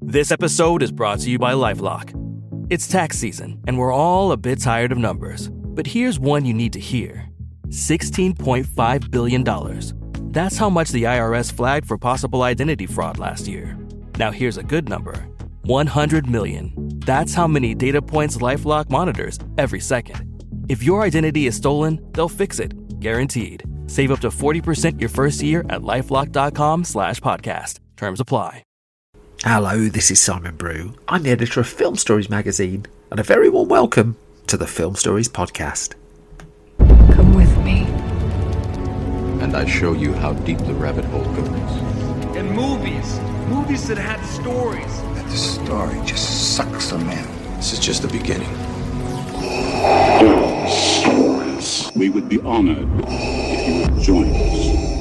This episode is brought to you by LifeLock. It's tax season, and we're all a bit tired of numbers. But here's one you need to hear. $16.5 billion. That's how much the IRS flagged for possible identity fraud last year. Now here's a good number. 100 million. That's how many data points LifeLock monitors every second. If your identity is stolen, they'll fix it. Guaranteed. Save up to 40% your first year at LifeLock.com/podcast. Terms apply. Hello, this is Simon Brew. I'm the editor of Film Stories magazine, and a very warm welcome to the Film Stories podcast. Come with me. And I show you how deep the rabbit hole goes. And movies that had stories. That the story just sucks them in. This is just the beginning. Stories. We would be honored if you would join us.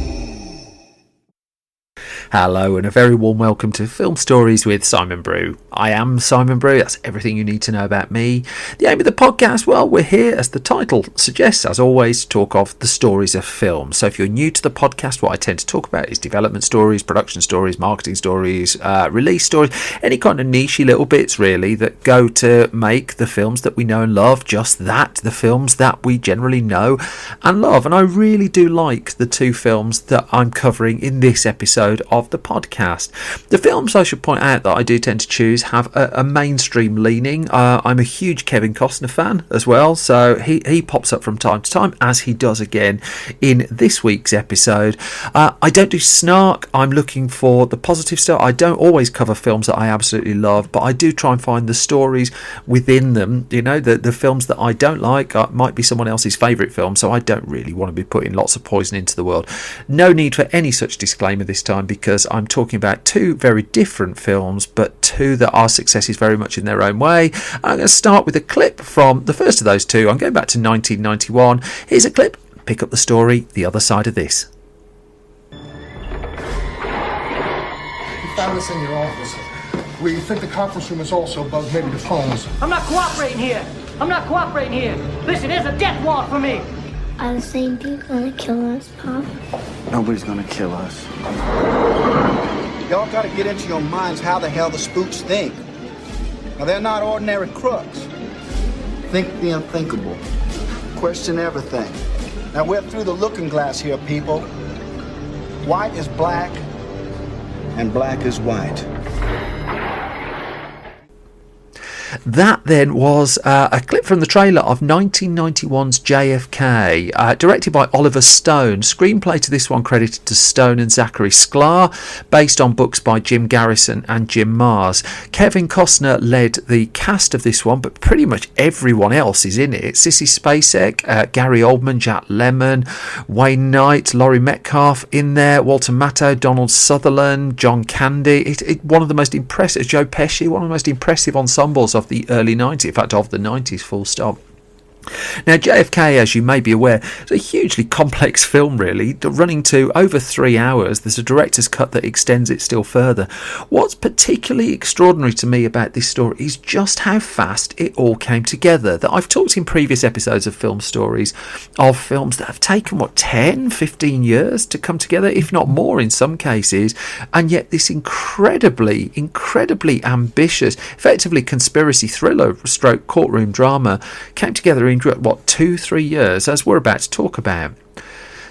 Hello and a very warm welcome to Film Stories with Simon Brew. I am Simon Brew, that's everything you need to know about me. The aim of the podcast, well, we're here, as the title suggests, as always, to talk of the stories of film. So if you're new to the podcast, what I tend to talk about is development stories, production stories, marketing stories, release stories, any kind of nichey little bits really that go to make the films that we know and love, just that, the films that we generally know and love. And I really do like the two films that I'm covering in this episode of the podcast. The films, I should point out, that I do tend to choose have a mainstream leaning. I'm a huge Kevin Costner fan as well, so he pops up from time to time, as he does again in this week's episode. I don't do snark. I'm looking for the positive stuff. I don't always cover films that I absolutely love, but I do try and find the stories within them. You know, the films that I don't like might be someone else's favourite film, so I don't really want to be putting lots of poison into the world. No need for any such disclaimer this time, because I'm talking about two very different films, but two that are successes very much in their own way. I'm going to start with a clip from the first of those two. I'm going back to 1991. Here's a clip. Pick up the story the other side of this. We found this in your office. We think the conference room is also bugged, maybe the phones. I'm not cooperating here. Listen, there's a death warrant for me. Are the same people gonna kill us, Pop? Nobody's gonna kill us. Y'all gotta get into your minds how the hell the spooks think. Now, they're not ordinary crooks. Think the unthinkable. Question everything. Now, we're through the looking glass here, people. White is black, and black is white. That then was a clip from the trailer of 1991's JFK, directed by Oliver Stone. Screenplay to this one credited to Stone and Zachary Sklar, based on books by Jim Garrison and Jim Mars. Kevin Costner led the cast of this one, but pretty much everyone else is in it. Sissy Spacek, Gary Oldman, Jack Lemmon, Wayne Knight, Laurie Metcalf in there, Walter Matthau, Donald Sutherland, John Candy. One of the most impressive, Joe Pesci, one of the most impressive ensembles of the early 90s, in fact of the 90s, full stop. Now, JFK, as you may be aware, is a hugely complex film, really, running to over 3 hours. There's a director's cut that extends it still further. What's particularly extraordinary to me about this story is just how fast it all came together. That I've talked in previous episodes of Film Stories of films that have taken, 10, 15 years to come together, if not more in some cases, and yet this incredibly ambitious, effectively conspiracy thriller stroke courtroom drama came together in 2-3 years, as we're about to talk about.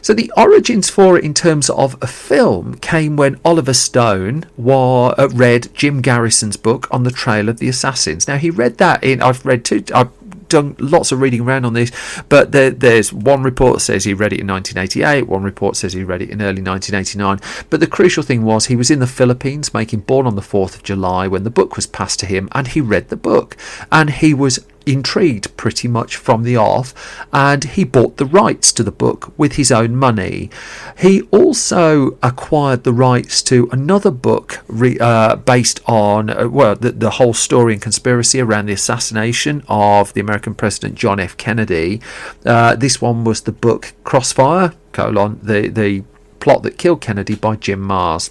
So the origins for it in terms of a film came when Oliver Stone read Jim Garrison's book On the Trail of the Assassins. Now, he read that I've done lots of reading around on this, but there's one report that says he read it in 1988, one report says he read it in early 1989, but the crucial thing was he was in the Philippines making Born on the 4th of July when the book was passed to him, and he read the book, and he was intrigued pretty much from the off, and he bought the rights to the book with his own money. He also acquired the rights to another book based on the whole story and conspiracy around the assassination of the American President John F. Kennedy. This one was the book Crossfire: the plot that killed Kennedy by Jim Mars.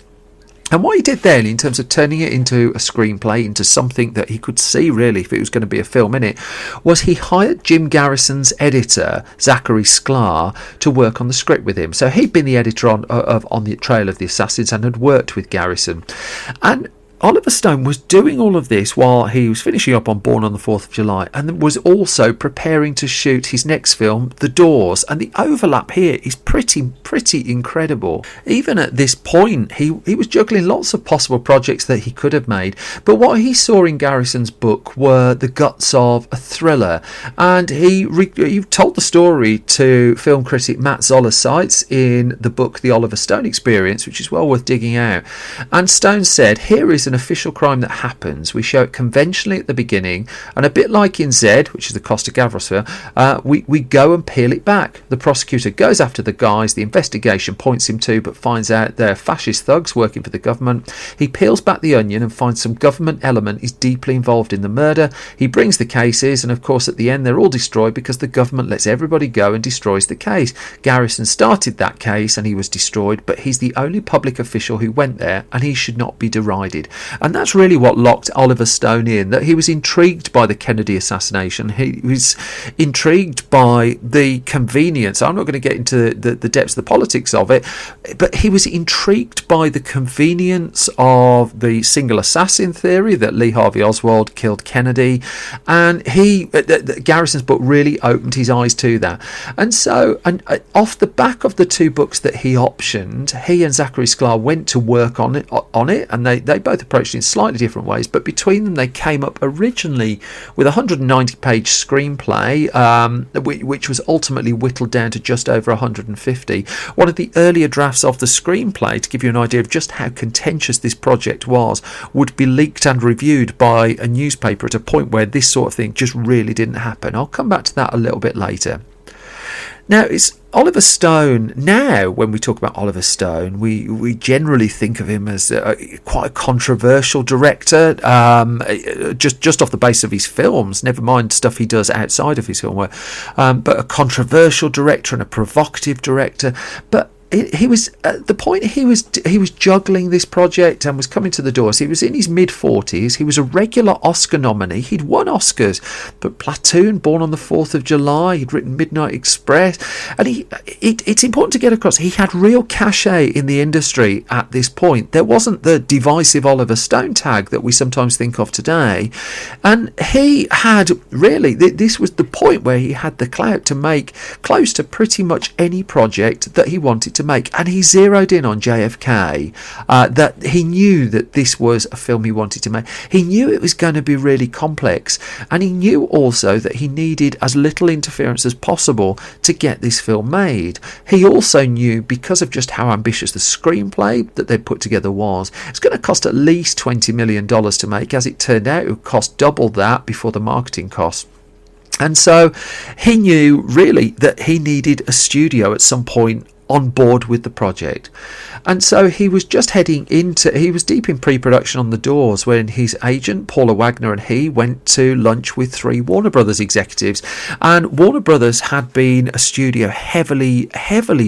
And what he did then, in terms of turning it into a screenplay, into something that he could see really if it was going to be a film in it, was he hired Jim Garrison's editor, Zachary Sklar, to work on the script with him. So he'd been the editor on the Trail of the Assassins and had worked with Garrison. And Oliver Stone was doing all of this while he was finishing up on Born on the 4th of July, and was also preparing to shoot his next film, The Doors. And the overlap here is pretty incredible. Even at this point, he was juggling lots of possible projects that he could have made, but what he saw in Garrison's book were the guts of a thriller, and he told the story to film critic Matt Zoller Seitz in the book The Oliver Stone Experience, which is well worth digging out. And Stone said, "Here is an official crime that happens. We show it conventionally at the beginning, and a bit like in Z, which is the Costa Gavras film, we go and peel it back. The prosecutor goes after the guys the investigation points him to, but finds out they're fascist thugs working for the government. He peels back the onion and finds some government element is deeply involved in the murder. He brings the cases, and of course at the end they're all destroyed because the government lets everybody go and destroys the case. Garrison started that case and he was destroyed, but he's the only public official who went there, and he should not be derided." And that's really what locked Oliver Stone in, that he was intrigued by the Kennedy assassination. He was intrigued by the convenience. I'm not going to get into the depths of the politics of it, but he was intrigued by the convenience of the single assassin theory that Lee Harvey Oswald killed Kennedy, and Garrison's book really opened his eyes to that. And so, off the back of the two books that he optioned, he and Zachary Sklar went to work on it, and they both approached it in slightly different ways, but between them they came up originally with a 190-page screenplay, which was ultimately whittled down to just over 150. One of the earlier drafts of the screenplay, to give you an idea of just how contentious this project was, would be leaked and reviewed by a newspaper at a point where this sort of thing just really didn't happen. I'll come back to that a little bit later. Now, it's Oliver Stone. Now, when we talk about Oliver Stone, we generally think of him as quite a controversial director, just off the base of his films, never mind stuff he does outside of his film work, but a controversial director and a provocative director. But he was at the point he was juggling this project and was coming to the doors. He was in his mid-40s. He was a regular Oscar nominee. He'd won Oscars, but Platoon, Born on the 4th of July, he'd written Midnight Express, and it's important to get across, he had real cachet in the industry at this point. There wasn't the divisive Oliver Stone tag that we sometimes think of today, and he had really, this was the point where he had the clout to make close to pretty much any project that he wanted to make, and he zeroed in on JFK, that he knew that this was a film he wanted to make. He knew it was going to be really complex, and he knew also that he needed as little interference as possible to get this film made. He also knew, because of just how ambitious the screenplay that they'd put together was, it's going to cost at least $20 million to make. As it turned out, it would cost double that before the marketing costs. And so he knew really that he needed a studio at some point on board with the project. And so he was just he was deep in pre-production on The Doors when his agent Paula Wagner and he went to lunch with 3 Warner Brothers executives. And Warner Brothers had been a studio heavily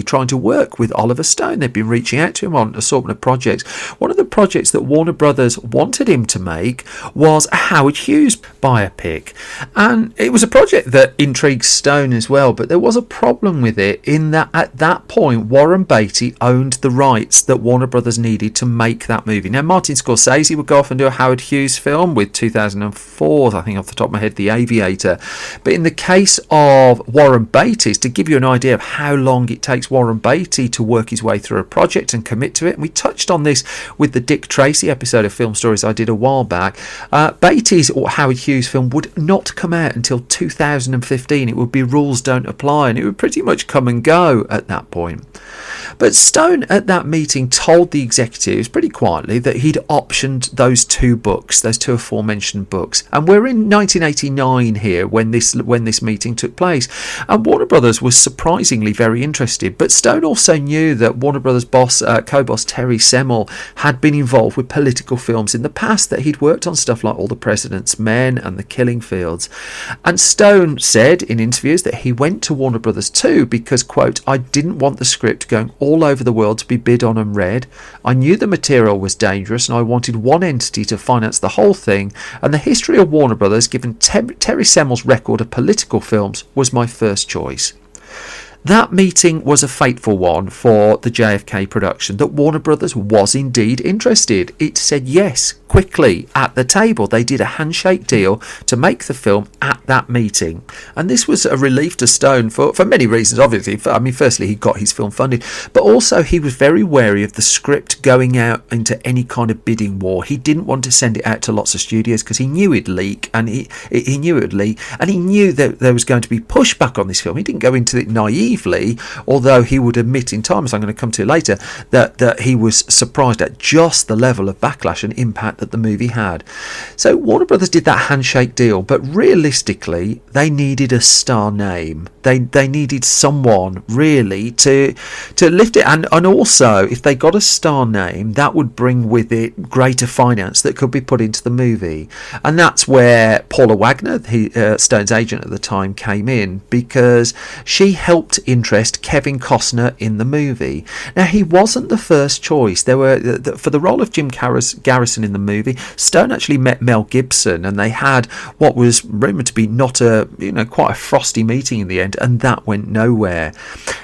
trying to work with Oliver Stone. They'd been reaching out to him on an assortment of projects. One of the projects that Warner Brothers wanted him to make was a Howard Hughes biopic, and it was a project that intrigued Stone as well, but there was a problem with it in that at that point Warren Beatty owned the rights that Warner Brothers needed to make that movie. Now, Martin Scorsese would go off and do a Howard Hughes film with 2004, I think off the top of my head, The Aviator. But in the case of Warren Beatty's, to give you an idea of how long it takes Warren Beatty to work his way through a project and commit to it, and we touched on this with the Dick Tracy episode of Film Stories I did a while back, Beatty's or Howard Hughes film would not come out until 2015. It would be Rules Don't Apply, and it would pretty much come and go at that point. But Stone at that meeting told the executives pretty quietly that he'd optioned those 2 books, those 2 aforementioned books. And we're in 1989 here when this meeting took place. And Warner Brothers was surprisingly very interested. But Stone also knew that Warner Brothers co-boss Terry Semel had been involved with political films in the past, that he'd worked on stuff like All the President's Men and The Killing Fields. And Stone said in interviews that he went to Warner Brothers too because, quote, "I didn't want the script going all over the world to be bid on and read. I knew the material was dangerous and I wanted one entity to finance the whole thing, and the history of Warner Brothers, given Terry Semel's record of political films, was my first choice." That meeting was a fateful one for the JFK production, that Warner Brothers was indeed interested. It said yes quickly at the table. They did a handshake deal to make the film at that meeting. And this was a relief to Stone for many reasons, obviously. I mean, firstly, he got his film funded, but also he was very wary of the script going out into any kind of bidding war. He didn't want to send it out to lots of studios because he knew it'd leak, and he knew it would leak, and he knew that there was going to be pushback on this film. He didn't go into it naively, although he would admit in time, as I'm going to come to later, that he was surprised at just the level of backlash and impact that the movie had. So Warner Brothers did that handshake deal, but realistically they needed a star name. They needed someone really to lift it, and also if they got a star name, that would bring with it greater finance that could be put into the movie. And that's where Paula Wagner, Stone's agent at the time, came in, because she helped interest Kevin Costner in the movie. Now, he wasn't the first choice. There were for the role of Jim Garrison in the movie, Stone actually met Mel Gibson, and they had what was rumoured to be quite a frosty meeting in the end, and that went nowhere.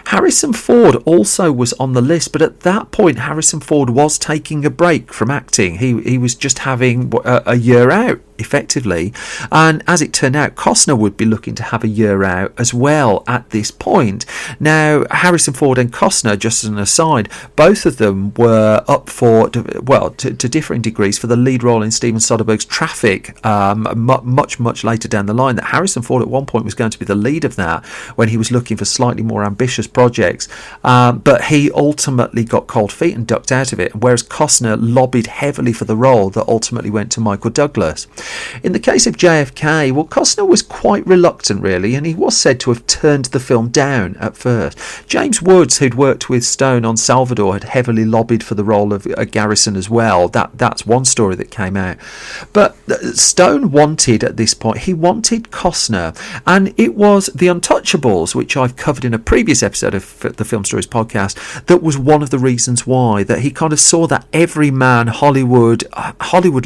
Harrison Ford also was on the list, but at that point Harrison Ford was taking a break from acting. He was just having a year out, effectively, and as it turned out, Costner would be looking to have a year out as well at this point. Now, Harrison Ford and Costner, just as an aside, both of them were up for, to differing degrees, for the lead role in Steven Soderbergh's Traffic, much later down the line. That Harrison Ford at one point was going to be the lead of that when he was looking for slightly more ambitious projects, but he ultimately got cold feet and ducked out of it, whereas Costner lobbied heavily for the role that ultimately went to Michael Douglas. In the case of JFK, well, Costner was quite reluctant, really, and he was said to have turned the film down at first. James Woods, who'd worked with Stone on Salvador, had heavily lobbied for the role of Garrison as well. That's one story that came out. But Stone wanted, at this point, he wanted Costner, and it was The Untouchables, which I've covered in a previous episode of the Film Stories podcast, that was one of the reasons why, that he kind of saw that everyman Hollywood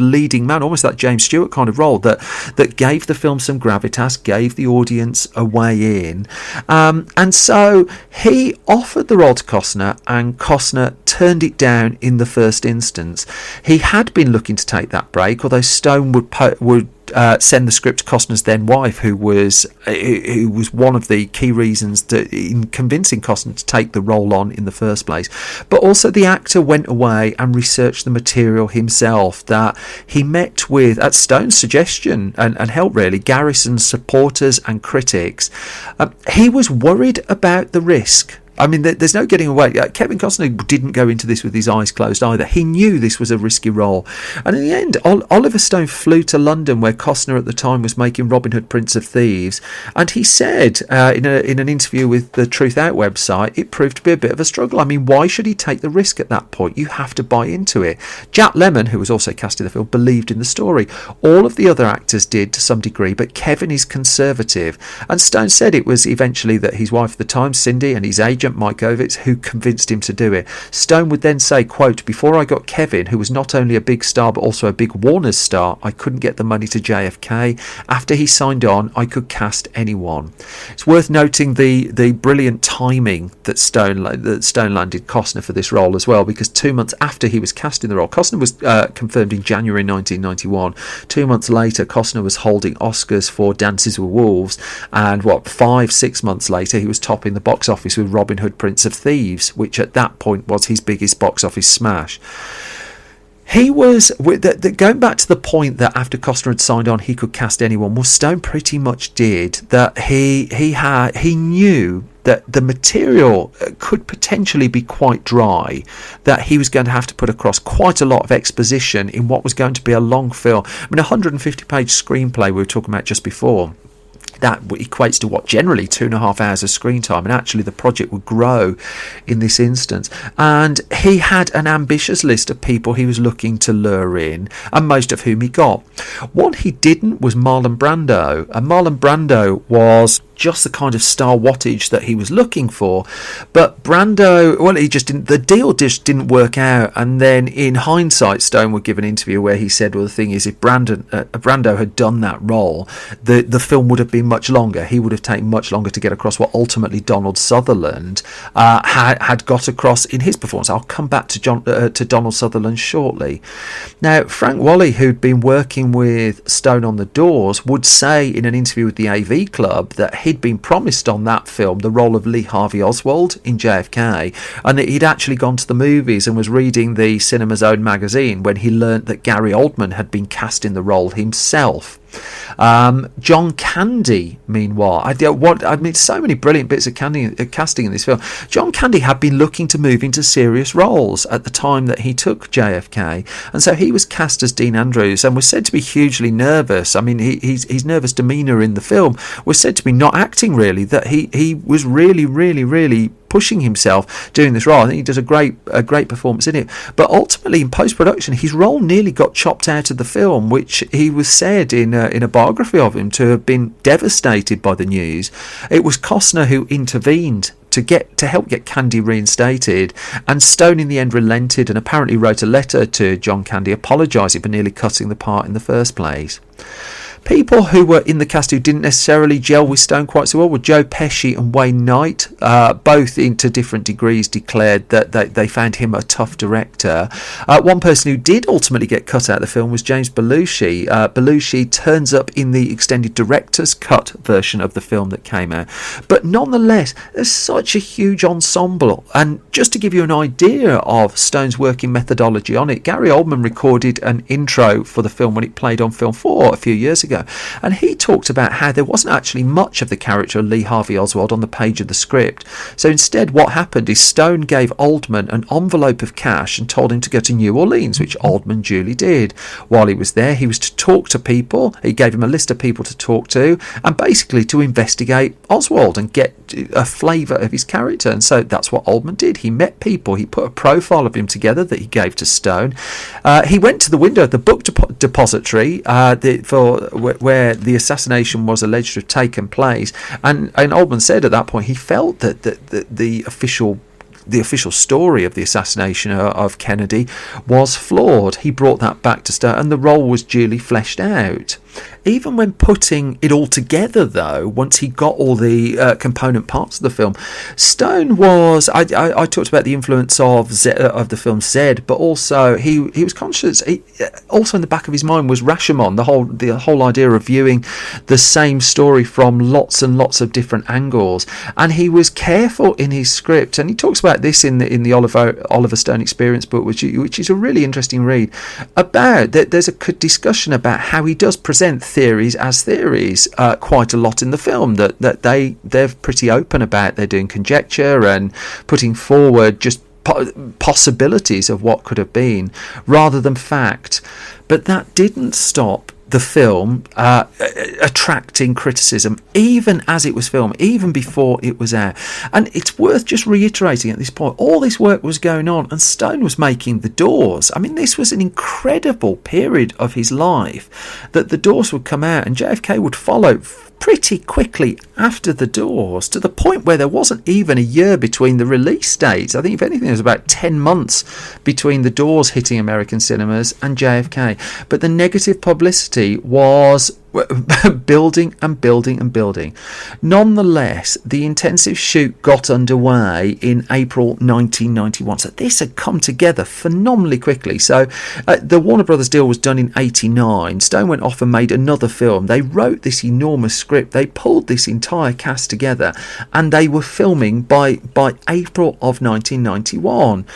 leading man, almost that James Stewart kind of role, that gave the film some gravitas, gave the audience a way in, and so he offered the role to Costner, and Costner turned it down in the first instance. He had been looking to take that break, although Stone would send the script to Costner's then wife, who was one of the key reasons in convincing Costner to take the role on in the first place. But also the actor went away and researched the material himself, that he met with, at Stone's suggestion and help really, Garrison's supporters and critics. He was worried about the risk. I mean, there's no getting away. Kevin Costner didn't go into this with his eyes closed either. He knew this was a risky role. And in the end, Oliver Stone flew to London, where Costner at the time was making Robin Hood, Prince of Thieves. And he said in an interview with the Truth Out website, it proved to be a bit of a struggle. I mean, why should he take the risk at that point? You have to buy into it. Jack Lemmon, who was also cast in the film, believed in the story. All of the other actors did to some degree, but Kevin is conservative. And Stone said it was eventually that his wife at the time, Cindy, and his agent, Mike Ovitz, who convinced him to do it. Stone would then say, quote, "Before I got Kevin, who was not only a big star but also a big Warner's star, I couldn't get the money to JFK. After he signed on, I could cast anyone." It's worth noting the brilliant timing that Stone landed Costner for this role as well, because 2 months after he was cast in the role, Costner was confirmed in January 1991. 2 months later, Costner was holding Oscars for Dances with Wolves, and 5-6 months later, he was topping the box office with Robin Hood, Prince of Thieves, which at that point was his biggest box office smash. He was going back to the point that after Costner had signed on, he could cast anyone. Well, Stone pretty much did that. He knew that the material could potentially be quite dry, that he was going to have to put across quite a lot of exposition in what was going to be a long film. I mean, a 150-page screenplay we were talking about just before, that equates to what, generally 2.5 hours of screen time, and actually the project would grow in this instance. And he had an ambitious list of people he was looking to lure in, and most of whom he got. One he didn't was Marlon Brando, and Marlon Brando was just the kind of star wattage that he was looking for, but Brando, well, he just didn't, the deal just didn't work out. And then in hindsight, Stone would give an interview where he said, well, the thing is, if Brando had done that role, the film would have been taken much longer. He would have taken much longer to get across what ultimately Donald Sutherland had got across in his performance. I'll come back to Donald Sutherland shortly. Now, Frank Whalley, who'd been working with Stone on the Doors, would say in an interview with the AV Club that he'd been promised on that film the role of Lee Harvey Oswald in JFK, and that he'd actually gone to the movies and was reading the Cinema's Own magazine when he learnt that Gary Oldman had been cast in the role himself. John Candy, meanwhile, so many brilliant bits of casting in this film. John Candy had been looking to move into serious roles at the time that he took JFK, and so he was cast as Dean Andrews and was said to be hugely nervous. I mean, his nervous demeanour in the film was said to be not acting really, that he was really pushing himself doing this role. I think he does a great performance in it, but ultimately in post-production his role nearly got chopped out of the film, which he was said in a biography of him to have been devastated by the news. It was Costner who intervened to help get Candy reinstated, and Stone in the end relented and apparently wrote a letter to John Candy apologising for nearly cutting the part in the first place. People who were in the cast who didn't necessarily gel with Stone quite so well were Joe Pesci and Wayne Knight. Both to different degrees declared that they found him a tough director. One person who did ultimately get cut out of the film was James Belushi. Belushi turns up in the extended director's cut version of the film that came out. But nonetheless, there's such a huge ensemble. And just to give you an idea of Stone's working methodology on it, Gary Oldman recorded an intro for the film when it played on Film 4 a few years ago. And he talked about how there wasn't actually much of the character of Lee Harvey Oswald on the page of the script. So instead what happened is Stone gave Oldman an envelope of cash and told him to go to New Orleans, which Oldman duly did. While he was there, he was to talk to people. He gave him a list of people to talk to and basically to investigate Oswald and get a flavour of his character. And so that's what Oldman did. He met people. He put a profile of him together that he gave to Stone. He went to the window of the book depository where the assassination was alleged to have taken place, and Oldman said at that point he felt that the official story of the assassination of Kennedy was flawed. He brought that back to Stone, and the role was duly fleshed out. Even when putting it all together, though, once he got all the component parts of the film, Stone was... I talked about the influence of the film Zed, but also he was conscious... also in the back of his mind was Rashomon, the whole idea of viewing the same story from lots and lots of different angles. And he was careful in his script, and he talks about this in the Oliver Stone Experience book, which is a really interesting read, about that there's a discussion about how he does present theories as theories quite a lot in the film, that they're pretty open about. They're doing conjecture and putting forward just possibilities of what could have been rather than fact. But that didn't stop the film attracting criticism, even as it was filmed, even before it was out. And it's worth just reiterating at this point, all this work was going on and Stone was making The Doors. I mean, this was an incredible period of his life that The Doors would come out and JFK would follow pretty quickly after The Doors, to the point where there wasn't even a year between the release dates. I think if anything there was about 10 months between The Doors hitting American cinemas and JFK. But the negative publicity was building and building and building. Nonetheless, the intensive shoot got underway in April 1991. So this had come together phenomenally quickly. So the Warner Brothers deal was done in 1989. Stone went off and made another film. They wrote this enormous script. They pulled this entire cast together and they were filming by April of 1991.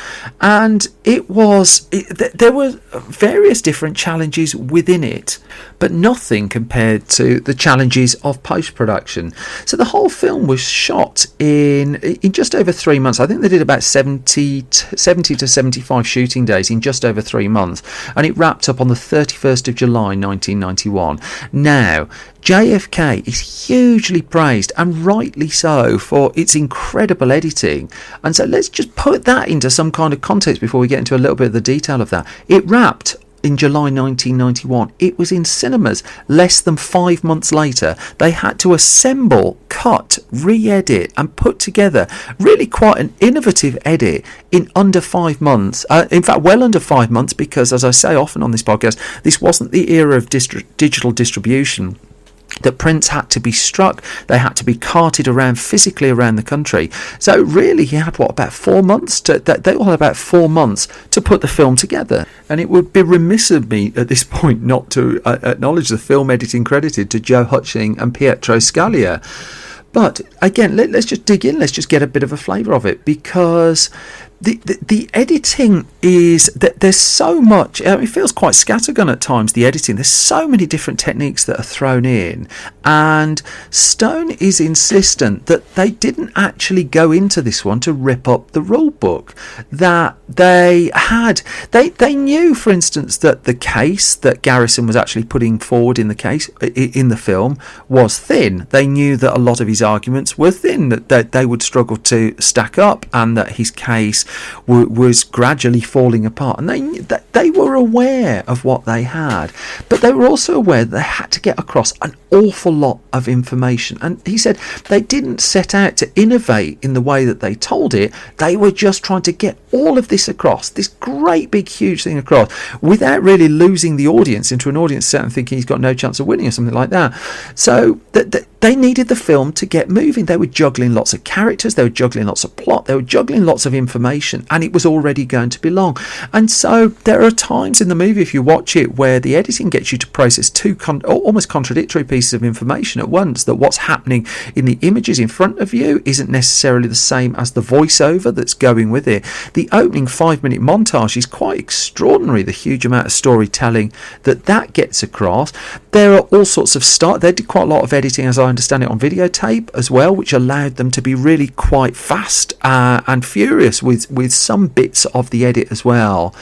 And there were various different challenges within it, but nothing compared to the challenges of post-production. So the whole film was shot in just over 3 months. I think they did about 70 to 75 shooting days in just over 3 months, and it wrapped up on the 31st of July 1991. Now, JFK is hugely praised, and rightly so, for its incredible editing. And so let's just put that into some kind of context before we get into a little bit of the detail of that. It wrapped in July 1991. It was in cinemas less than 5 months later. They had to assemble, cut, re-edit and put together really quite an innovative edit in under 5 months. In fact, well under 5 months, because as I say often on this podcast, this wasn't the era of digital distribution. that prints had to be struck. They had to be carted around physically around the country. So really, he had about 4 months they all had about 4 months to put the film together. And it would be remiss of me at this point not to acknowledge the film editing credited to Joe Hutching and Pietro Scalia. But again, let's just dig in. Let's just get a bit of a flavour of it, because the editing is that there's so much. It feels quite scattergun at times, the editing. There's so many different techniques that are thrown in, and Stone is insistent that they didn't actually go into this one to rip up the rule book. That they knew, for instance, that the case that Garrison was actually putting forward in the film was thin. They knew that a lot of his arguments were thin, that they would struggle to stack up, and that his case was gradually falling apart. And they were aware of what they had, but they were also aware that they had to get across an awful lot of information. And he said they didn't set out to innovate in the way that they told it. They were just trying to get all of this across, this great big huge thing across, without really losing the audience into an audience set and thinking he's got no chance of winning or something like that. So they needed the film to get moving. They were juggling lots of characters, they were juggling lots of plot, they were juggling lots of information, and it was already going to be long. And so there are times in the movie, if you watch it, where the editing gets you to process two almost contradictory pieces of information at once. That what's happening in the images in front of you isn't necessarily the same as the voiceover that's going with it. The opening 5-minute montage is quite extraordinary, the huge amount of storytelling that gets across. There are all sorts of they did quite a lot of editing, as I understand it, on videotape as well, which allowed them to be really quite fast and furious with some bits of the edit as well.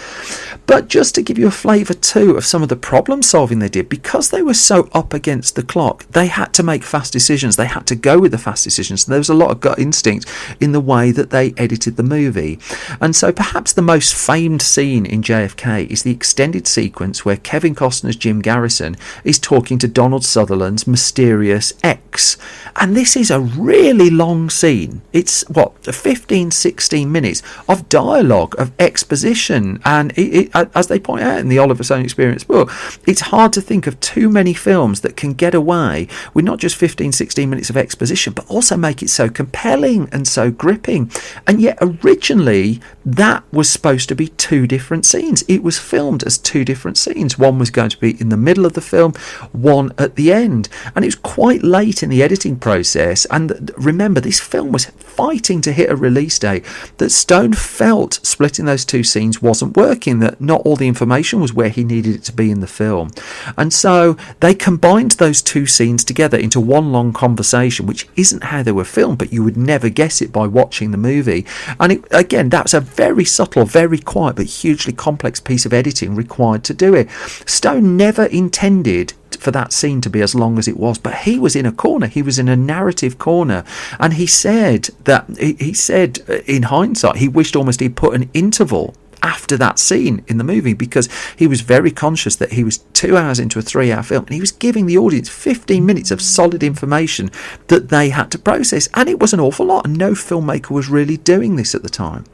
But just to give you a flavour too of some of the problem solving they did, because they were so up against the clock, they had to make fast decisions. They had to go with the fast decisions. There was a lot of gut instinct in the way that they edited the movie. And so perhaps the most famed scene in JFK is the extended sequence where Kevin Costner's Jim Garrison is talking to Donald Sutherland's mysterious ex. And this is a really long scene. It's 15-16 minutes of dialogue, of exposition, and it, as they point out in the Oliver Stone Experience book, it's hard to think of too many films that can get away with not just 15-16 minutes of exposition, but also make it so compelling and so gripping. And yet originally that was supposed to be two different scenes. It was filmed as two different scenes. One was going to be in the middle of the film, one at the end, and it was quite late in the editing process. And remember, this film was fighting to hit a release date, that Stone felt splitting those two scenes wasn't working, that not all the information was where he needed it to be in the film. And so they combined those two scenes together into one long conversation, which isn't how they were filmed, but you would never guess it by watching the movie. And again, that's a very subtle, very quiet, but hugely complex piece of editing required to do it. Stone never intended for that scene to be as long as it was, but he was in a corner. He was in a narrative corner, and he said in hindsight he wished almost he'd put an interval after that scene in the movie, because he was very conscious that he was 2 hours into a 3-hour film and he was giving the audience 15 minutes of solid information that they had to process, and it was an awful lot, and no filmmaker was really doing this at the time.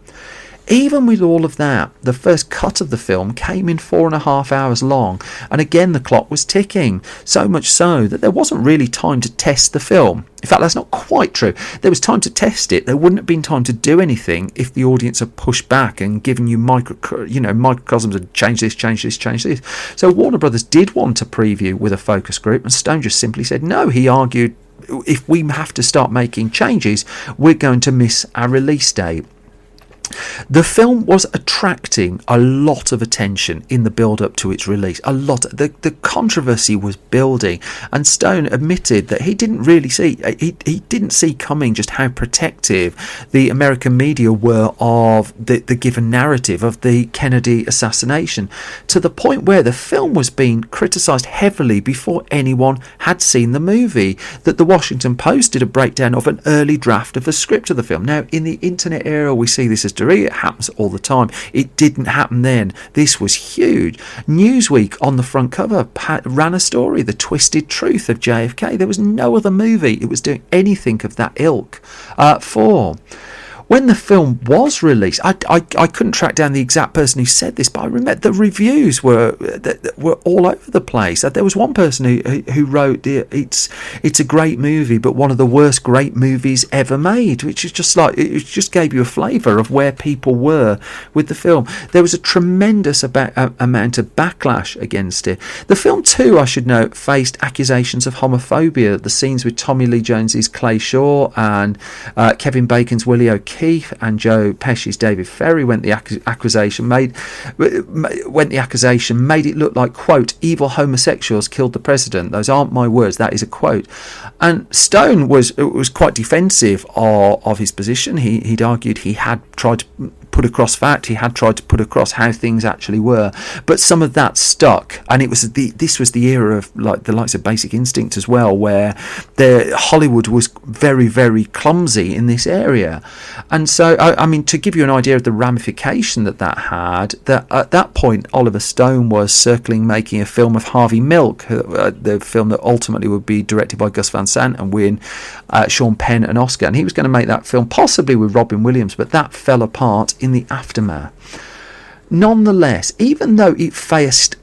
Even with all of that, the first cut of the film came in 4.5 hours long, and again the clock was ticking, so much so that there wasn't really time to test the film. In fact, that's not quite true. There was time to test it. There wouldn't have been time to do anything if the audience had pushed back and given you microcosms and change this. So Warner Brothers did want a preview with a focus group, and Stone just simply said no. He argued, if we have to start making changes, we're going to miss our release date. The film was attracting a lot of attention in the build-up to its release. The controversy was building, and Stone admitted that he didn't really see, he didn't see coming just how protective the American media were of the given narrative of the Kennedy assassination, to the point where the film was being criticised heavily before anyone had seen the movie. That the Washington Post did a breakdown of an early draft of the script of the film. Now, in the internet era, we see this as it happens all the time. It didn't happen then. This was huge. Newsweek on the front cover ran a story, The Twisted Truth of JFK. There was no other movie it was doing anything of that ilk for. when the film was released, I couldn't track down the exact person who said this, but I remember the reviews were all over the place. There was one person who wrote, it's a great movie, but one of the worst great movies ever made, which is just like, it just gave you a flavour of where people were with the film. There was a tremendous amount of backlash against it. The film too, I should note, faced accusations of homophobia. The scenes with Tommy Lee Jones's Clay Shaw and Kevin Bacon's Willie O'Keefe and Joe Pesci's David Ferry when the accusation made it look like, quote, evil homosexuals killed the president. Those aren't my words, that is a quote. And Stone was quite defensive of his position. He'd argued he had tried to put across fact, he had tried to put across how things actually were, but some of that stuck. And this was the era of like the likes of Basic Instinct as well, where Hollywood was very, very clumsy in this area. And so I mean, to give you an idea of the ramification that had, that at that point Oliver Stone was circling making a film of Harvey Milk, the film that ultimately would be directed by Gus Van Sant and win Sean Penn an Oscar, and he was going to make that film possibly with Robin Williams, but that fell apart in the aftermath. Nonetheless, even though it faced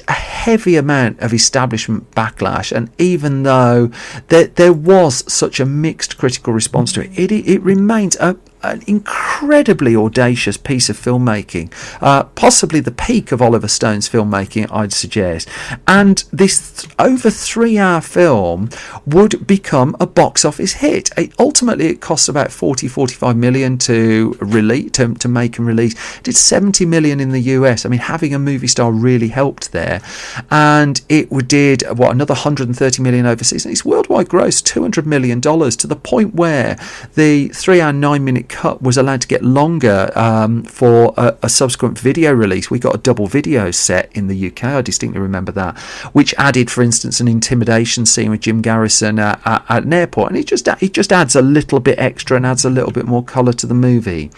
a heavy amount of establishment backlash, and even though there was such a mixed critical response to it, it remains an incredibly audacious piece of filmmaking, possibly the peak of Oliver Stone's filmmaking, I'd suggest. And this over 3-hour film would become a box office hit. Ultimately, it cost about 45 million to make and release. It did 70 million in the US. I mean, having a movie star really helped there. And it did another 130 million overseas. And its worldwide gross $200 million, to the point where the 3-hour 9-minute cut was allowed to get longer for a subsequent video release. We got a double video set in the UK, I distinctly remember that, which added, for instance, an intimidation scene with Jim Garrison at an airport, and it just adds a little bit extra and adds a little bit more colour to the movie.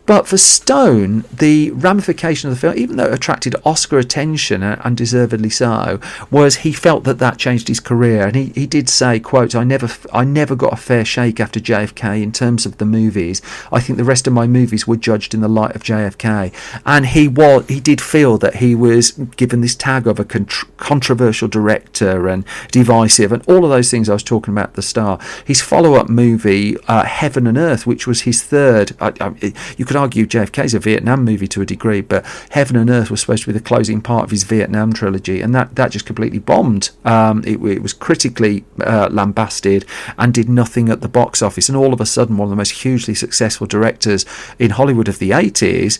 But for Stone, the ramification of the film, even though it attracted Oscar attention, and deservedly so, was he felt that changed his career. And he did say, quote, I never got a fair shake after JFK in terms of the movies. I think the rest of my movies were judged in the light of JFK. And he did feel that he was given this tag of a controversial director and divisive, and all of those things I was talking about at the start. His follow-up movie, Heaven and Earth, which was his third, you could argue JFK is a Vietnam movie to a degree, but Heaven and Earth was supposed to be the closing part of his Vietnam trilogy, and that just completely bombed. It was critically lambasted and did nothing at the box office, and all of a sudden one of the most hugely successful directors in Hollywood of the 80s,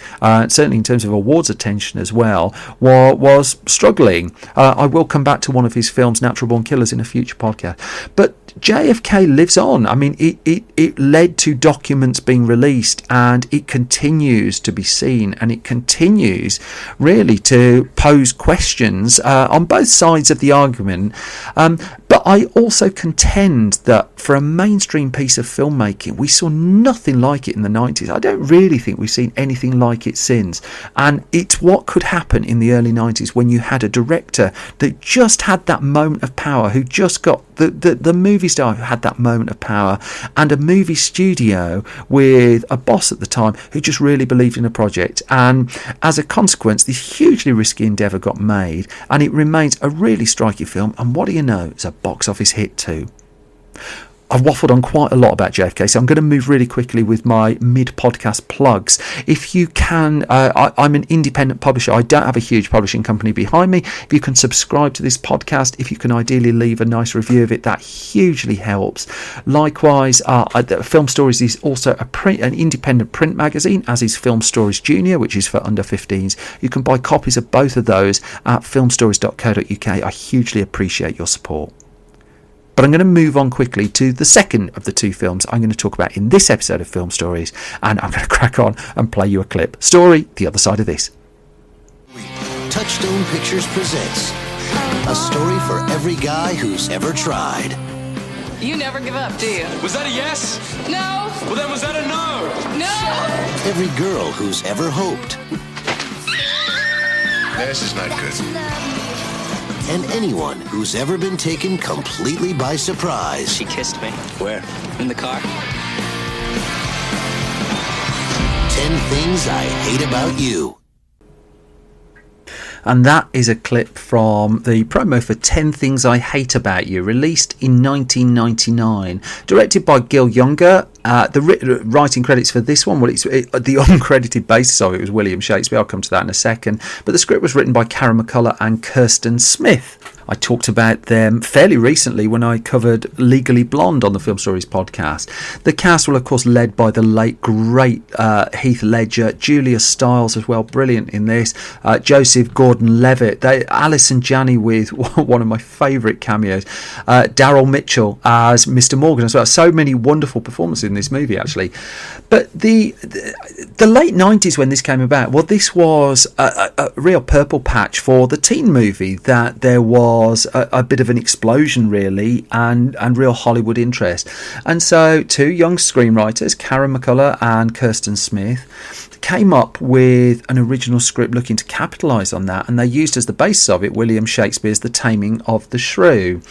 certainly in terms of awards attention as well, was struggling. I will come back to one of his films, Natural Born Killers, in a future podcast. But JFK lives on. I mean, it led to documents being released, and it continues to be seen, and it continues really to pose questions on both sides of the argument. But I also contend that for a mainstream piece of filmmaking, we saw nothing like it in the 90s. I don't really think we've seen anything like it since. And it's what could happen in the early 90s when you had a director that just had that moment of power, who just got the movie star who had that moment of power, and a movie studio with a boss at the time who just really believed in a project. And as a consequence, this hugely risky endeavour got made, and it remains a really striking film. And what do you know? It's a box office hit too. I've waffled on quite a lot about JFK, so I'm going to move really quickly with my mid-podcast plugs. If you can, I'm an independent publisher. I don't have a huge publishing company behind me. If you can subscribe to this podcast, if you can ideally leave a nice review of it, that hugely helps. Likewise, Film Stories is also an independent print magazine, as is Film Stories Junior, which is for under 15s. You can buy copies of both of those at filmstories.co.uk. I hugely appreciate your support. But I'm going to move on quickly to the second of the two films I'm going to talk about in this episode of Film Stories, and I'm going to crack on and play you a clip. Story, The Other Side of This. Touchstone Pictures presents a story for every guy who's ever tried. You never give up, do you? Was that a yes? No. Well, then was that a no? No. Every girl who's ever hoped. This is not good. And anyone who's ever been taken completely by surprise. She kissed me. Where? In the car. 10 Things I Hate About You. And that is a clip from the promo for 10 Things I Hate About You, released in 1999, directed by Gil Younger. The writing credits for this one, the uncredited basis of it was William Shakespeare. I'll come to that in a second. But the script was written by Karen McCullough and Kirsten Smith. I talked about them fairly recently when I covered Legally Blonde on the Film Stories podcast. The cast were, of course, led by the late, great Heath Ledger, Julia Stiles as well, brilliant in this, Joseph Gordon-Levitt, Alison Janney with one of my favourite cameos, Daryl Mitchell as Mr. Morgan as well. So many wonderful performances in this movie, actually. But the late 90s when this came about, well, this was a real purple patch for the teen movie, that there was a bit of an explosion, really, and real Hollywood interest. And so two young screenwriters, Karen McCullough and Kirsten Smith, came up with an original script looking to capitalise on that, and they used as the basis of it William Shakespeare's The Taming of the Shrew.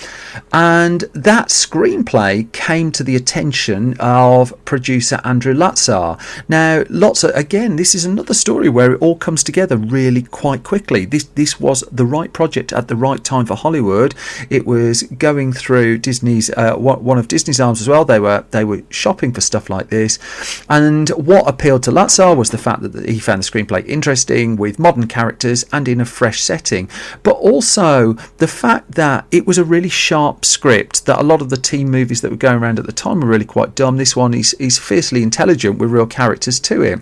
And that screenplay came to the attention of producer Andrew Latzar. Now, Latzar, again, this is another story where it all comes together really quite quickly. This was the right project at the right time for Hollywood. It was going through Disney's one of Disney's arms as well. They were shopping for stuff like this, and what appealed to Latzar was the fact that he found the screenplay interesting, with modern characters and in a fresh setting, but also the fact that it was a really sharp script, that a lot of the teen movies that were going around at the time were really quite dumb. This one is fiercely intelligent with real characters to it.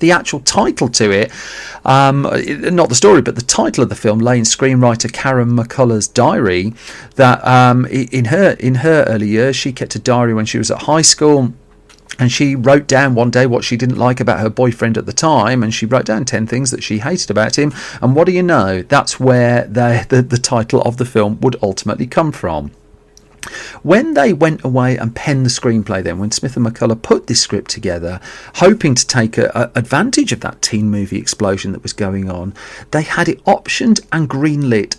The actual title to it, not the story, but the title of the film, lay in screenwriter Karen McCullough's diary. That in her early years, she kept a diary when she was at high school. And she wrote down one day what she didn't like about her boyfriend at the time, and she wrote down 10 things that she hated about him. And what do you know? That's where the title of the film would ultimately come from. When they went away and penned the screenplay, then when Smith and McCullough put this script together, hoping to take advantage of that teen movie explosion that was going on, they had it optioned and greenlit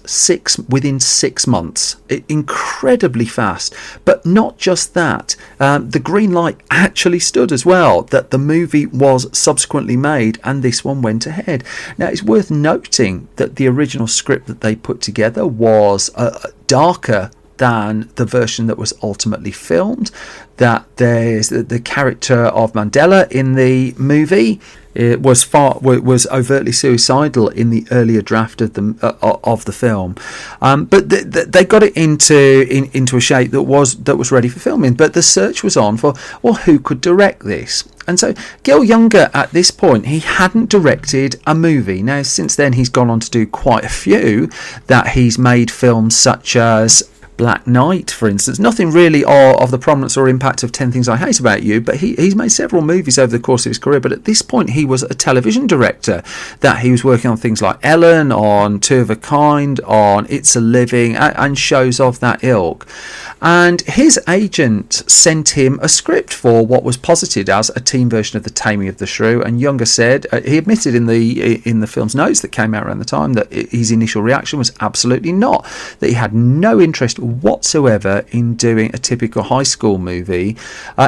within 6 months. Incredibly fast. But not just that, the green light actually stood as well, that the movie was subsequently made, and this one went ahead. Now, it's worth noting that the original script that they put together was darker than the version that was ultimately filmed, that there's the character of Mandela in the movie. It was overtly suicidal in the earlier draft of the film, but they got it into a shape that was ready for filming. But the search was on for, well, who could direct this? And so Gil Younger, at this point, he hadn't directed a movie. Now, since then, he's gone on to do quite a few. That he's made films such as Black Knight, for instance. Nothing really of the prominence or impact of 10 Things I Hate About You, but he's made several movies over the course of his career. But at this point, he was a television director, that he was working on things like Ellen, on Two of a Kind, on It's a Living, and shows of that ilk. And his agent sent him a script for what was posited as a teen version of The Taming of the Shrew, and Younger said, he admitted in the film's notes that came out around the time, that his initial reaction was absolutely not, that he had no interest whatsoever in doing a typical high school movie.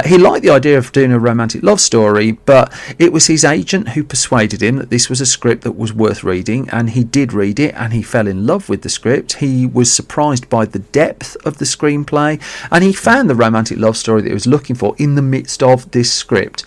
He liked the idea of doing a romantic love story, but it was his agent who persuaded him that this was a script that was worth reading, and he did read it, and he fell in love with the script. He was surprised by the depth of the screenplay, and he found the romantic love story that he was looking for in the midst of this script.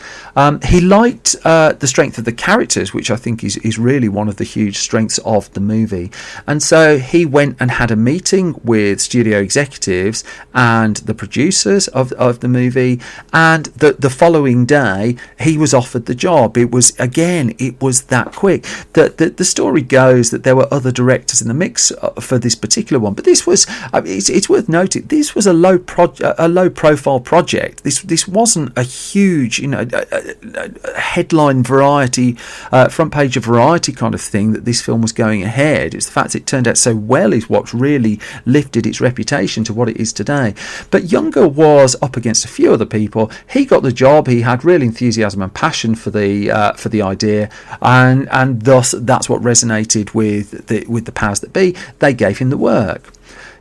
He liked the strength of the characters, which I think is really one of the huge strengths of the movie, and so he went and had a meeting with studio executives and the producers of the movie, and the following day he was offered the job. It was that quick. The story goes that there were other directors in the mix for this particular one, but this was, it's worth noting, this was a low profile project. This wasn't a huge, headline Variety, front page of Variety kind of thing that this film was going ahead. It's the fact it turned out so well is what really lifted its reputation to what it is today. But Younger was up against a few other people. He got the job. He had real enthusiasm and passion for the idea, and thus that's what resonated with the powers that be. They gave him the work.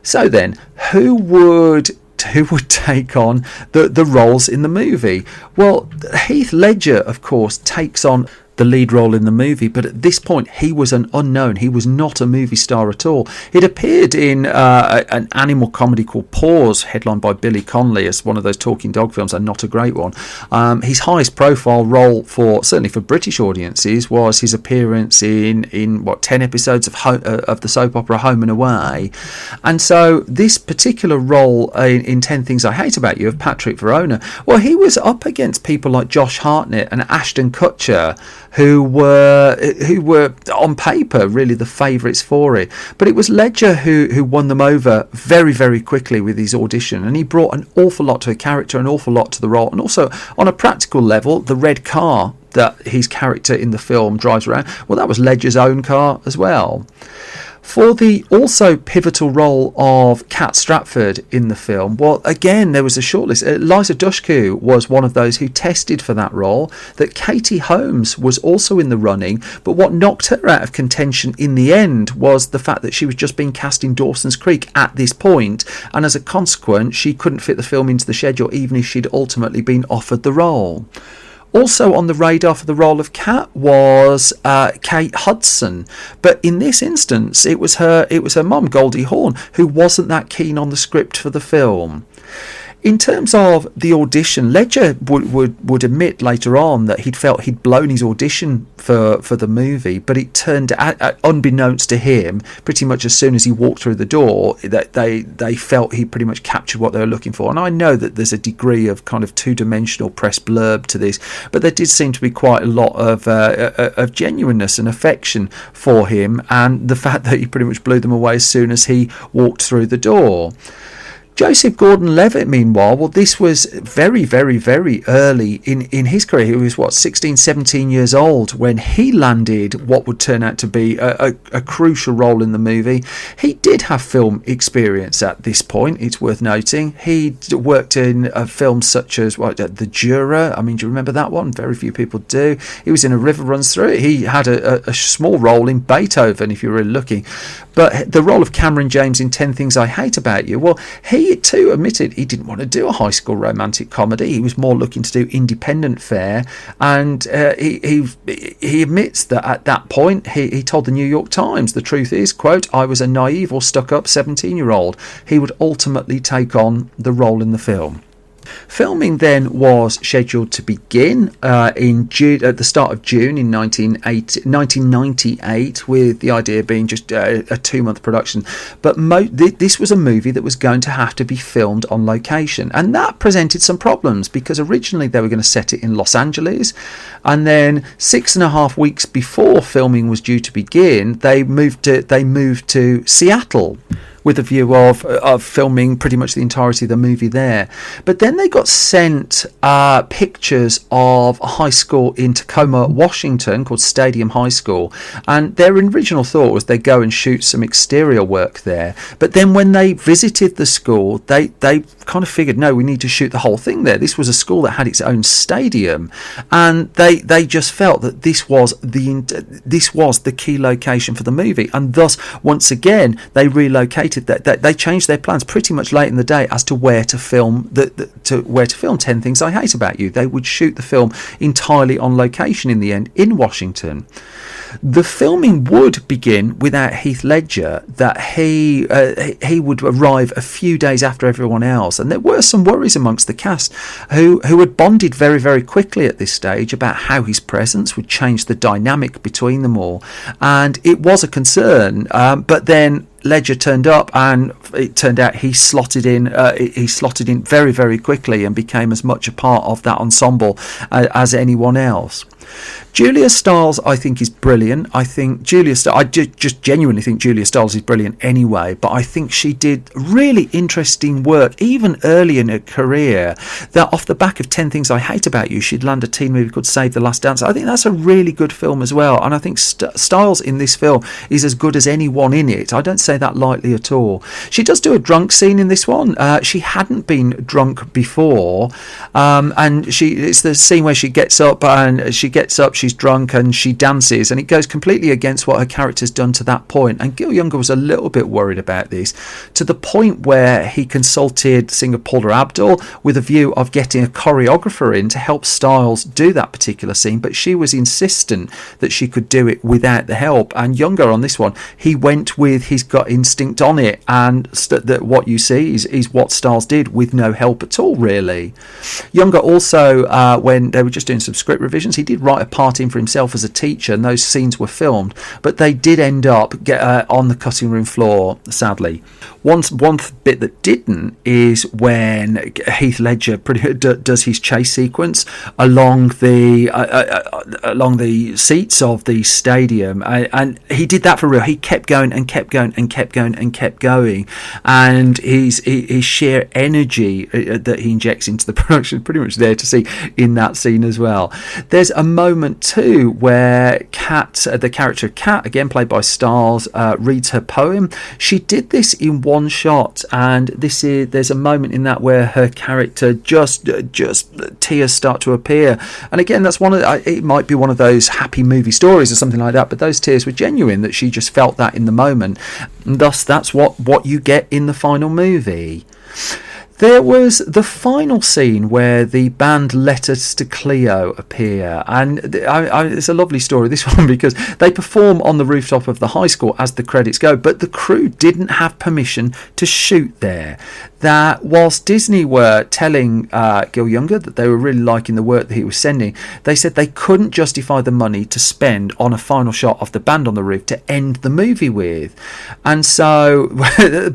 So then, who would who would take on the roles in the movie. Well, Heath Ledger, of course, takes on the lead role in the movie, but at this point he was an unknown. He was not a movie star at all. He'd appeared in an animal comedy called Paws, headlined by Billy Connolly, as one of those talking dog films, and not a great one. His highest profile role, certainly for British audiences, was his appearance in 10 episodes of the soap opera Home and Away. And so this particular role in 10 Things I Hate About You of Patrick Verona, well, he was up against people like Josh Hartnett and Ashton Kutcher, who were on paper really the favourites for it. But it was Ledger who won them over very, very quickly with his audition, and he brought an awful lot to a character, an awful lot to the role, and also on a practical level, the red car that his character in the film drives around, well, that was Ledger's own car as well. For the also pivotal role of Kat Stratford in the film, well, again, there was a shortlist. Liza Dushku was one of those who tested for that role. That Katie Holmes was also in the running, but what knocked her out of contention in the end was the fact that she was just being cast in Dawson's Creek at this point, and as a consequence, she couldn't fit the film into the schedule, even if she'd ultimately been offered the role. Also on the radar for the role of Kat was Kate Hudson, but in this instance it was her mum, Goldie Hawn, who wasn't that keen on the script for the film. In terms of the audition, Ledger would admit later on that he'd felt he'd blown his audition for the movie, but it turned out, unbeknownst to him, pretty much as soon as he walked through the door, that they felt he pretty much captured what they were looking for. And I know that there's a degree of kind of two-dimensional press blurb to this, but there did seem to be quite a lot of genuineness and affection for him, and the fact that he pretty much blew them away as soon as he walked through the door. Joseph Gordon-Levitt, meanwhile, well, this was very, very, very early in his career. He was, 16, 17 years old when he landed what would turn out to be a crucial role in the movie. He did have film experience at this point, it's worth noting. He worked in films such as The Juror. I mean, do you remember that one? Very few people do. He was in A River Runs Through It. He had a small role in Beethoven, if you're really looking. But the role of Cameron James in 10 Things I Hate About You, well, he too admitted he didn't want to do a high school romantic comedy. He was more looking to do independent fare, and he admits that at that point he told the New York Times, the truth is, quote, I was a naive or stuck-up 17-year-old. He would ultimately take on the role in the film. Filming then was scheduled to begin in June, at the start of June in 1998, with the idea being just a 2-month production. But this was a movie that was going to have to be filmed on location, and that presented some problems because originally they were going to set it in Los Angeles, and then 6.5 weeks before filming was due to begin, they moved to Seattle, with a view of filming pretty much the entirety of the movie there. But then they got sent pictures of a high school in Tacoma, Washington, called Stadium High School, and their original thought was they'd go and shoot some exterior work there. But then when they visited the school, they kind of figured, no, we need to shoot the whole thing there. This was a school that had its own stadium, and they just felt that this was the key location for the movie, and thus once again they relocated. That they changed their plans pretty much late in the day as to where to film 10 Things I Hate About You. They would shoot the film entirely on location in the end in Washington. The filming would begin without Heath Ledger, that he would arrive a few days after everyone else, and there were some worries amongst the cast who had bonded very, very quickly at this stage about how his presence would change the dynamic between them all, and it was a concern, but then Ledger turned up, and it turned out he slotted in very, very quickly and became as much a part of that ensemble as anyone else. Julia Stiles, I think, is brilliant. I just genuinely think Julia Stiles is brilliant anyway, but I think she did really interesting work even early in her career, that off the back of 10 Things I Hate About You, she'd land a teen movie called Save the Last Dance. I think that's a really good film as well, and I think Stiles in this film is as good as anyone in it. I don't say that lightly at all. She does do a drunk scene in this one. She hadn't been drunk before, and it's the scene where she gets up and she gets gets up, she's drunk, and she dances, and it goes completely against what her character's done to that point. And Gil Younger was a little bit worried about this, to the point where he consulted singer Paula Abdul with a view of getting a choreographer in to help Styles do that particular scene, but she was insistent that she could do it without the help. And Younger on this one, he went with his gut instinct on it, and that what you see is what Styles did with no help at all, really. Younger also, when they were just doing some script revisions, he did write a part in for himself as a teacher, and those scenes were filmed, but they did end up on the cutting room floor, sadly. One bit that didn't is when Heath Ledger does his chase sequence along the seats of the stadium, and he did that for real. He kept going and kept going and kept going and kept going, and his sheer energy that he injects into the production is pretty much there to see in that scene as well. There's a moment too where Kat, the character of Kat, again played by Styles, reads her poem. She did this in one shot, and there's a moment in that where her character just tears start to appear. And again, that's it might be one of those happy movie stories or something like that, but those tears were genuine, that she just felt that in the moment, and thus that's what you get in the final movie. There was the final scene where the band Letters to Cleo appear, and it's a lovely story, this one, because they perform on the rooftop of the high school as the credits go, but the crew didn't have permission to shoot there. That whilst Disney were telling Gil Younger that they were really liking the work that he was sending, they said they couldn't justify the money to spend on a final shot of the band on the roof to end the movie with. And so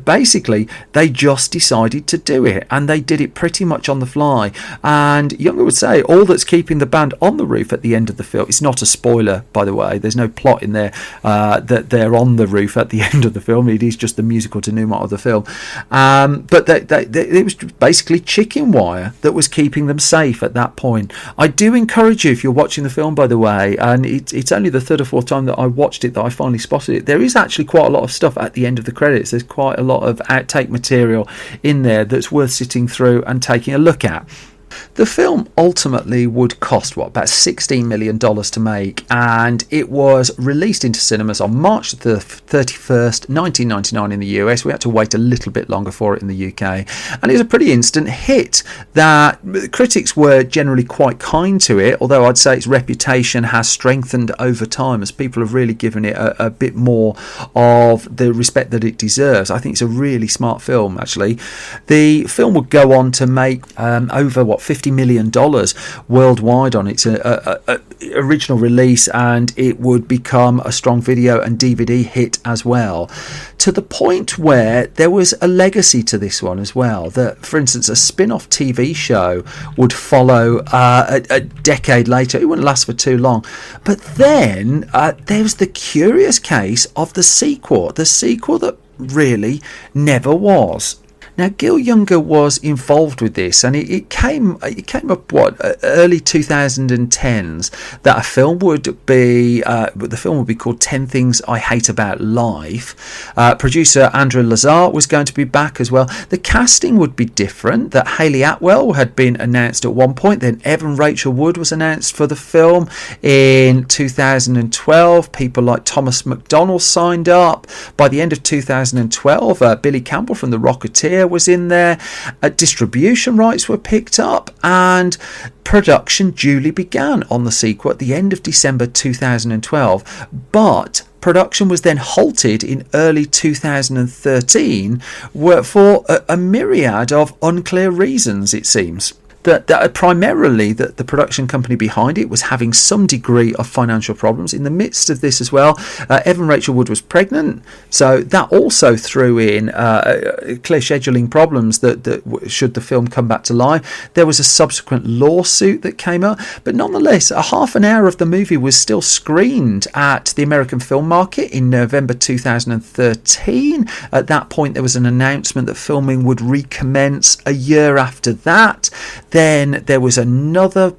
basically they just decided to do it, and they did it pretty much on the fly. And Younger would say all that's keeping the band on the roof at the end of the film, it's not a spoiler by the way, there's no plot in there that they're on the roof at the end of the film, it is just the musical denouement of the film, but it was basically chicken wire that was keeping them safe at that point. I do encourage you, if you're watching the film by the way, and it's only the third or fourth time that I watched it that I finally spotted it, there is actually quite a lot of stuff at the end of the credits. There's quite a lot of outtake material in there that's worth sitting through and taking a look at. The film ultimately would cost about $16 million to make, and it was released into cinemas on March the 31st, 1999 in the US. We had to wait a little bit longer for it in the UK, and it was a pretty instant hit. That critics were generally quite kind to it, although I'd say its reputation has strengthened over time as people have really given it a bit more of the respect that it deserves. I think it's a really smart film, actually. The film would go on to make over $50 million worldwide on its original release, and it would become a strong video and DVD hit as well, to the point where there was a legacy to this one as well. That, for instance, a spin-off TV show would follow a decade later. It wouldn't last for too long, but then there was the curious case of the sequel that really never was. Now, Gil Younger was involved with this, and it came up early 2010s that a film would be called 10 Things I Hate About Life. Producer Andrew Lazar was going to be back as well. The casting would be different. That Hayley Atwell had been announced at one point. Then Evan Rachel Wood was announced for the film in 2012. People like Thomas McDonald signed up. By the end of 2012, Billy Campbell from The Rocketeer was in there. Distribution rights were picked up, and production duly began on the sequel at the end of December 2012, but production was then halted in early 2013 for a myriad of unclear reasons, it seems. That primarily the production company behind it was having some degree of financial problems. In the midst of this as well, Evan Rachel Wood was pregnant, so that also threw in clear scheduling problems that should the film come back to life. There was a subsequent lawsuit that came up, but nonetheless, a half an hour of the movie was still screened at the American film market in November 2013. At that point, there was an announcement that filming would recommence a year after that. Then there was another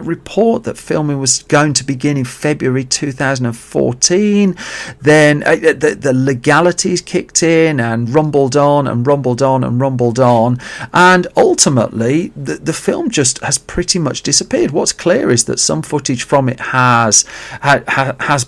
report that filming was going to begin in February 2014. Then the legalities kicked in and rumbled on and rumbled on and rumbled on, and ultimately the film just has pretty much disappeared. What's clear is that some footage from it has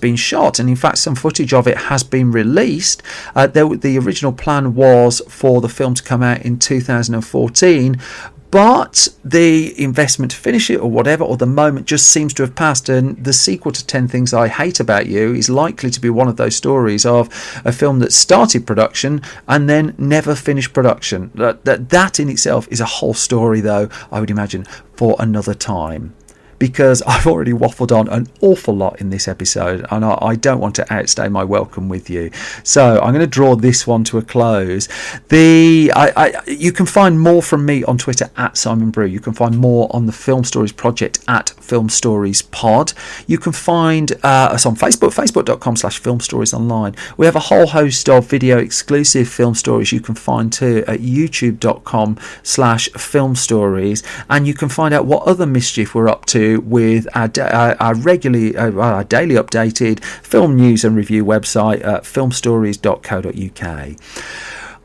been shot, and in fact some footage of it has been released. The original plan was for the film to come out in 2014, but the investment to finish it or whatever, or the moment, just seems to have passed. And the sequel to 10 Things I Hate About You is likely to be one of those stories of a film that started production and then never finished production. That in itself is a whole story, though, I would imagine, for another time, because I've already waffled on an awful lot in this episode, and I don't want to outstay my welcome with you. So I'm going to draw this one to a close. You can find more from me on Twitter at Simon Brew. You can find more on the Film Stories Project at Film Stories Pod. You can find us on Facebook, facebook.com/filmstoriesonline. We have a whole host of video exclusive film stories you can find too at youtube.com/filmstories, and you can find out what other mischief we're up to with our daily updated film news and review website at filmstories.co.uk.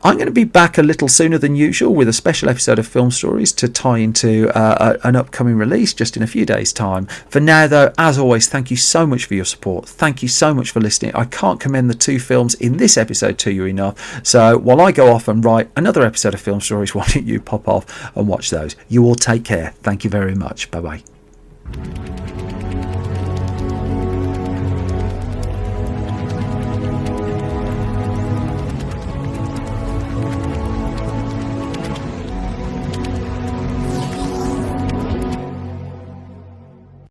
I'm going to be back a little sooner than usual with a special episode of Film Stories to tie into an upcoming release just in a few days' time. For now, though, as always, thank you so much for your support. Thank you so much for listening. I can't commend the two films in this episode to you enough. So while I go off and write another episode of Film Stories, why don't you pop off and watch those? You all take care. Thank you very much. Bye-bye.